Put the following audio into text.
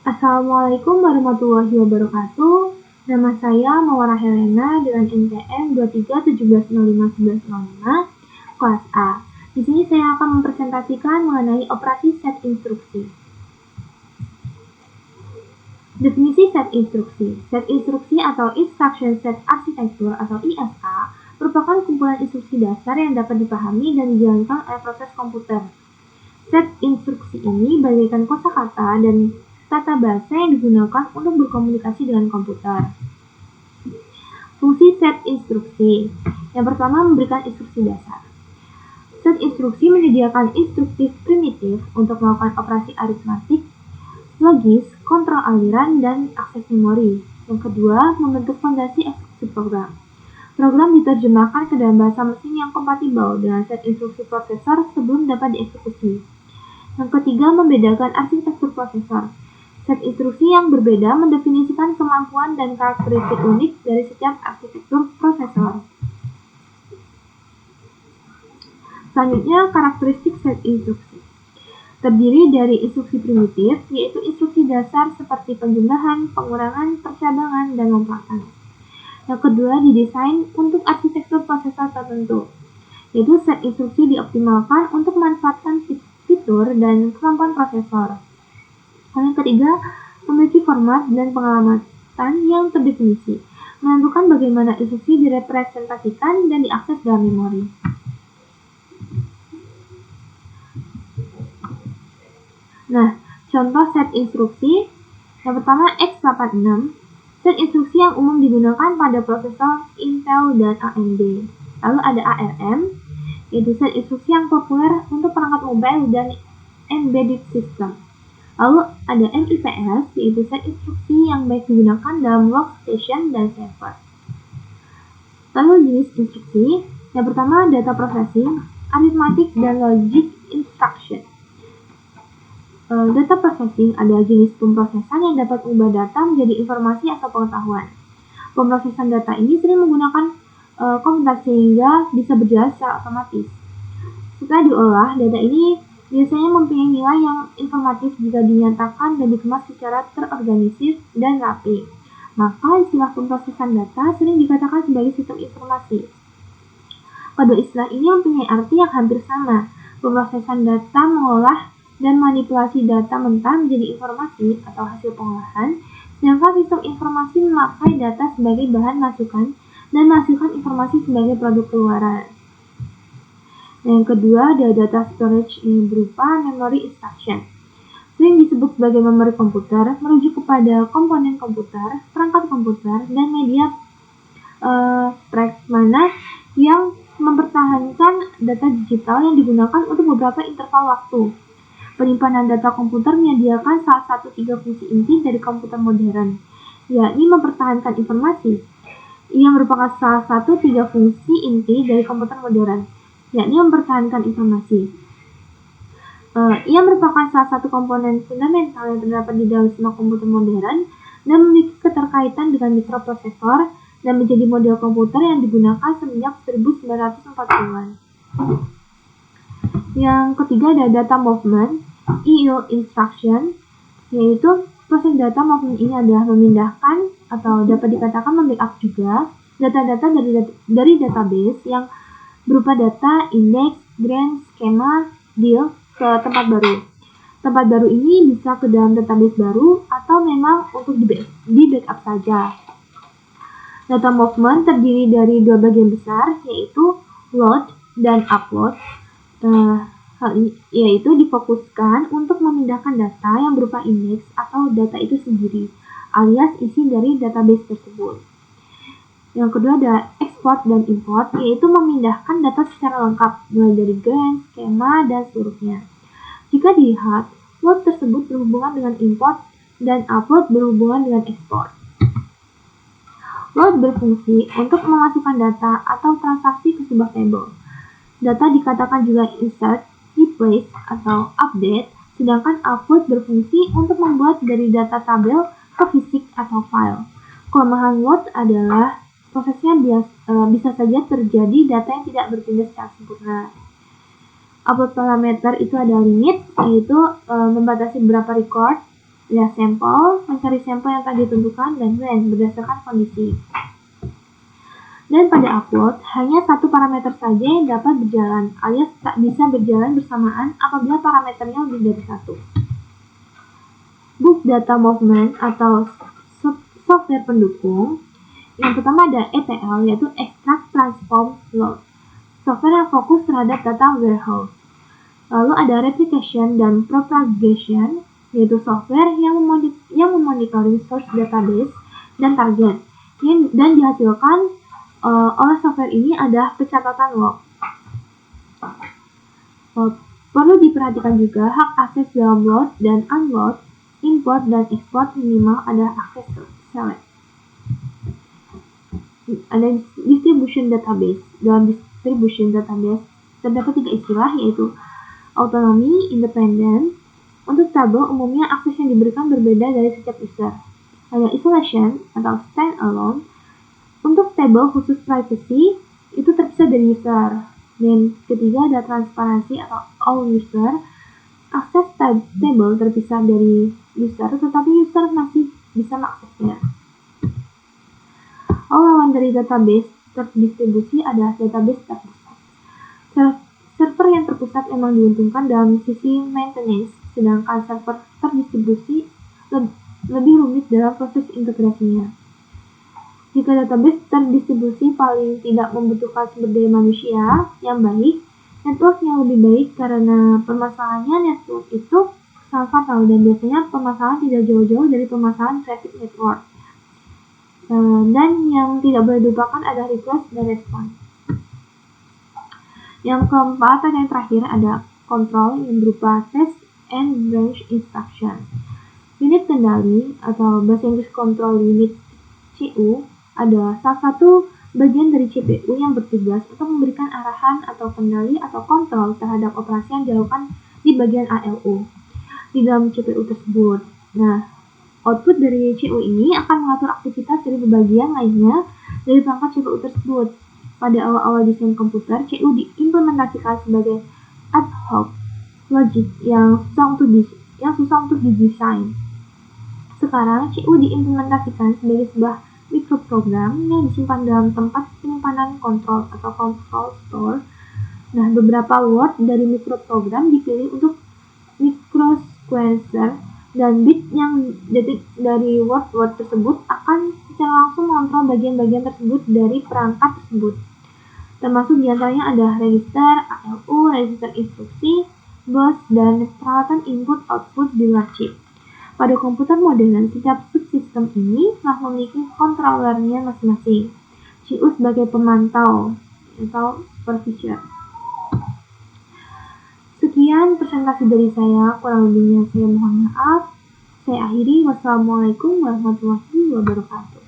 Assalamualaikum warahmatullahi wabarakatuh. Nama saya Mawara Helena dengan NPM 2317051105 kelas A. Di sini saya akan mempresentasikan mengenai operasi set instruksi. Definisi set instruksi. Set instruksi atau Instruction Set Architecture atau ISA merupakan kumpulan instruksi dasar yang dapat dipahami dan dijalankan oleh proses komputer. Set instruksi ini bagaikan kosakata dan tata bahasa yang digunakan untuk berkomunikasi dengan komputer. Fungsi set instruksi. Yang pertama, memberikan instruksi dasar. Set instruksi menyediakan instruksi primitif untuk melakukan operasi aritmatik, logis, kontrol aliran, dan akses memori. Yang kedua, membentuk fondasi eksekusi program. Program diterjemahkan ke dalam bahasa mesin yang kompatibel dengan set instruksi prosesor sebelum dapat dieksekusi. Yang ketiga, membedakan arsitektur prosesor. Set instruksi yang berbeda mendefinisikan kemampuan dan karakteristik unik dari setiap arsitektur prosesor. Selanjutnya, karakteristik set instruksi. Terdiri dari instruksi primitif, yaitu instruksi dasar seperti penjumlahan, pengurangan, percabangan, dan lompatan. Yang kedua, didesain untuk arsitektur prosesor tertentu, yaitu set instruksi dioptimalkan untuk memanfaatkan fitur dan kemampuan prosesor. Yang ketiga, memiliki format dan pengamatan yang terdefinisi, menentukan bagaimana instruksi direpresentasikan dan diakses dalam memori. Nah, contoh set instruksi. Yang pertama, x86. Set instruksi yang umum digunakan pada prosesor Intel dan AMD. Lalu ada ARM, yaitu set instruksi yang populer untuk perangkat mobile dan embedded system. Lalu ada MIPS, yaitu set instruksi yang baik digunakan dalam workstation dan server. Lalu jenis instruksi. Yang pertama, data processing, arithmetic, dan logic instruction. Data processing adalah jenis pemrosesan yang dapat mengubah data menjadi informasi atau pengetahuan. Pemrosesan data ini sering menggunakan komputer sehingga bisa berjalan secara otomatis. Setelah diolah, data ini biasanya mempunyai nilai yang informatif jika dinyatakan dan dikemas secara terorganisir dan rapi. Maka istilah pemrosesan data sering dikatakan sebagai sistem informasi. Kedua istilah ini mempunyai arti yang hampir sama. Pemrosesan data mengolah dan manipulasi data mentah menjadi informasi atau hasil pengolahan, sedangkan sistem informasi memakai data sebagai bahan masukan dan menghasilkan informasi sebagai produk keluaran. Yang kedua ada data storage yang berupa memory instruction. Sering disebut sebagai memori komputer, merujuk kepada komponen komputer, perangkat komputer, dan media pragmana yang mempertahankan data digital yang digunakan untuk beberapa interval waktu. Penyimpanan data komputer menyediakan salah satu 3 fungsi inti dari komputer modern, yakni mempertahankan informasi. Ia merupakan salah satu 3 fungsi inti dari komputer modern, yakni mempertahankan informasi. Ia merupakan salah satu komponen fundamental yang terdapat di dalam semua komputer modern dan memiliki keterkaitan dengan mikroprosesor dan menjadi model komputer yang digunakan semenjak 1940-an. Yang ketiga ada data movement, IO instruction, yaitu proses data movement ini adalah memindahkan atau dapat dikatakan membackup juga data-data dari database yang berupa data, indeks, grant, skema, deal ke tempat baru. Tempat baru ini bisa ke dalam database baru atau memang untuk di backup saja. Data movement terdiri dari 2 bagian besar, yaitu load dan upload. Yaitu difokuskan untuk memindahkan data yang berupa indeks atau data itu sendiri, alias isi dari database tersebut. Yang kedua ada export dan import, yaitu memindahkan data secara lengkap, mulai dari grant, skema, dan seluruhnya. Jika dilihat, load tersebut berhubungan dengan import dan upload berhubungan dengan export. Load berfungsi untuk memasukkan data atau transaksi ke sebuah table. Data dikatakan juga insert, replace, atau update, sedangkan upload berfungsi untuk membuat dari data tabel ke fisik atau file. Kelemahan load adalah prosesnya bisa saja terjadi data yang tidak berpindah secara sempurna. Upload parameter itu ada limit, yaitu membatasi berapa record lihat sampel, mencari sampel yang telah ditentukan, dan when berdasarkan kondisi. Dan pada upload, hanya satu parameter saja yang dapat berjalan, alias tak bisa berjalan bersamaan apabila parameternya lebih dari satu. Book Data Movement atau software pendukung. Yang pertama ada ETL, yaitu Extract Transform Load, software yang fokus terhadap data warehouse. Lalu ada Replication dan Propagation, yaitu software yang memonitoring source database dan target, dan dihasilkan oleh software ini ada pencatatan log. Perlu diperhatikan juga hak akses download dan unload, import dan export minimal ada akses select. Ada distribution database. Dalam distribution database terdapat 3 istilah, yaitu autonomy, independent. Untuk tabel umumnya akses yang diberikan berbeda dari setiap user. Ada isolation atau standalone. Untuk tabel khusus privacy itu terpisah dari user. Dan ketiga ada transparansi atau all user. Akses tabel terpisah dari user, tetapi user masih bisa mengaksesnya. Lawan dari database terdistribusi adalah database terpusat. Server yang terpusat memang diuntungkan dalam sisi maintenance, sedangkan server terdistribusi lebih rumit dalam proses integrasinya. Jika database terdistribusi paling tidak membutuhkan sumber daya manusia yang baik, network yang lebih baik, karena permasalahannya network itu sangat fatal dan biasanya permasalahan tidak jauh-jauh dari permasalahan traffic network. Dan yang tidak boleh dilupakan ada request dan response. Yang keempat atau yang terakhir ada control yang berupa test and branch instruction. Unit kendali atau bahasa Inggris control unit CU ada salah satu bagian dari CPU yang bertugas untuk memberikan arahan atau kendali atau kontrol terhadap operasi yang dilakukan di bagian ALU di dalam CPU tersebut. Nah, output dari CU ini akan mengatur aktivitas dari bagian lainnya dari perangkat CPU tersebut. Pada awal-awal desain komputer, CU diimplementasikan sebagai ad hoc logic yang susah untuk didesain. Sekarang, CU diimplementasikan sebagai sebuah mikroprogram yang disimpan dalam tempat penyimpanan kontrol atau control store. Nah, beberapa word dari mikroprogram dipilih untuk microsequencer, dan bit yang dari word tersebut akan secara langsung mengontrol bagian-bagian tersebut dari perangkat tersebut. Termasuk diantaranya ada register, ALU, register instruksi, bus, dan peralatan input-output di luar chip. Pada komputer modern, setiap subsistem ini telah memiliki controllernya masing-masing. CU sebagai pemantau atau supervisor. Sekian presentasi dari saya, kurang lebihnya saya mohon maaf. Saya akhiri. Wassalamualaikum warahmatullahi wabarakatuh.